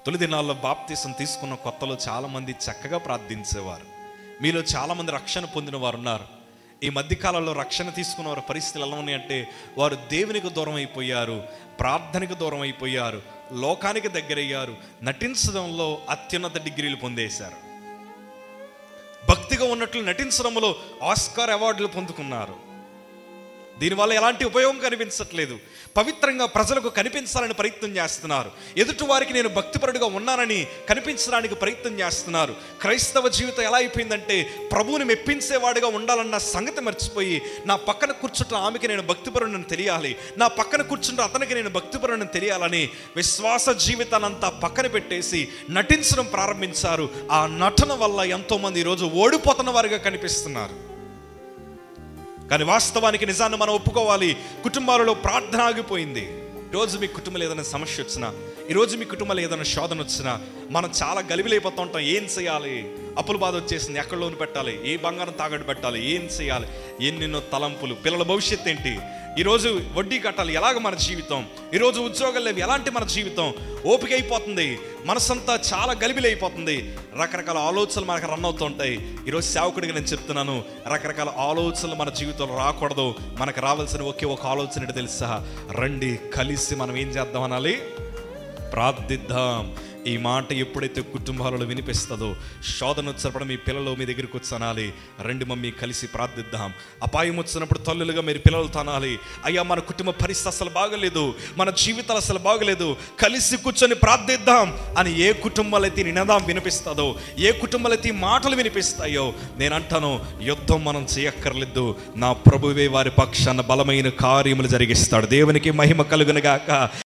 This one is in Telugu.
తొలి దినాల్లో బాప్తీసం తీసుకున్న కొత్తలో చాలామంది చక్కగా ప్రార్థించేవారు. మీలో చాలామంది రక్షణ పొందిన వారు ఉన్నారు. ఈ మధ్యకాలంలో రక్షణ తీసుకున్న వారి పరిస్థితులు ఎలా ఉన్నాయంటే, వారు దేవునికి దూరం అయిపోయారు, ప్రార్థనకు దూరం అయిపోయారు, లోకానికి దగ్గరయ్యారు, నటించడంలో అత్యున్నత డిగ్రీలు పొందేశారు. భక్తిగా ఉన్నట్లు నటించడంలో ఆస్కార్ అవార్డులు పొందుకున్నారు. దీనివల్ల ఎలాంటి ఉపయోగం కనిపించట్లేదు. పవిత్రంగా ప్రజలకు కనిపించాలని ప్రయత్నం చేస్తున్నారు. ఎదుటి వారికి నేను భక్తిపరుడుగా ఉన్నానని కనిపించడానికి ప్రయత్నం చేస్తున్నారు. క్రైస్తవ జీవితం ఎలా అయిపోయిందంటే, ప్రభువుని మెప్పించేవాడుగా ఉండాలన్న సంగతి మర్చిపోయి, నా పక్కన కూర్చుంటున్న ఆమెకి నేను భక్తిపరుడిని తెలియాలి, నా పక్కన కూర్చుంటున్న అతనికి నేను భక్తిపరుడిని తెలియాలని విశ్వాస జీవితాన్ని అంతా పక్కన పెట్టేసి నటించడం ప్రారంభించారు. ఆ నటన వల్ల ఎంతోమంది ఈరోజు ఓడిపోతున్న వారిగా కనిపిస్తున్నారు. కానీ వాస్తవానికి నిజాన్ని మనం ఒప్పుకోవాలి. కుటుంబాలలో ప్రార్థన ఆగిపోయింది. ఈరోజు మీ కుటుంబంలో ఏదైనా సమస్య వచ్చినా, ఈరోజు మీ కుటుంబంలో ఏదైనా శోధన వచ్చినా, మనం చాలా గలిబిలైపోతూ ఉంటాం. ఏం చేయాలి? అప్పుల బాధ వచ్చేసింది, ఎక్కడ లోన్ పెట్టాలి, ఏ బంగారం తాకట్టు పెట్టాలి, ఏం చేయాలి, ఎన్నెన్నో తలంపులు. పిల్లల భవిష్యత్తు ఏంటి, ఈరోజు వడ్డీ కట్టాలి, ఎలాగ మన జీవితం, ఈరోజు ఉద్యోగాలు లేవు, ఎలాంటి మన జీవితం. ఓపిక అయిపోతుంది, మనసంతా చాలా గలిబిలైపోతుంది. రకరకాల ఆలోచనలు మనకు రన్ అవుతూ ఉంటాయి. ఈరోజు సేవకుడిగా నేను చెప్తున్నాను, రకరకాల ఆలోచనలు మన జీవితంలో రాకూడదు. మనకు రావాల్సిన ఒకే ఒక ఆలోచన ఏంటో తెలుసా? రండి కలిసి మనం ఏం చేద్దాం అనాలి? ప్రార్థిద్దాం. ఈ మాట ఎప్పుడైతే కుటుంబాలలో వినిపిస్తుందో, శోధన వచ్చినప్పుడు మీ పిల్లలు మీ దగ్గరికి వచ్చి అనాలి, రండి మమ్మీ కలిసి ప్రార్థిద్దాం. అపాయం వచ్చినప్పుడు తల్లులుగా మీరు పిల్లలతో అనాలి, అయ్యా మన కుటుంబ పరిస్థితి అసలు బాగలేదు, మన జీవితాలు అసలు బాగలేదు, కలిసి కూర్చొని ప్రార్థిద్దాం అని ఏ కుటుంబాలు అయితే నినాదం వినిపిస్తుందో, ఏ కుటుంబాలు అయితే మాటలు వినిపిస్తాయో, నేను అంటాను, యుద్ధం మనం చేయక్కర్లేదు. నా ప్రభువే వారి పక్షాన బలమైన కార్యములు జరిగిస్తాడు. దేవునికి మహిమ కలుగునుగాక.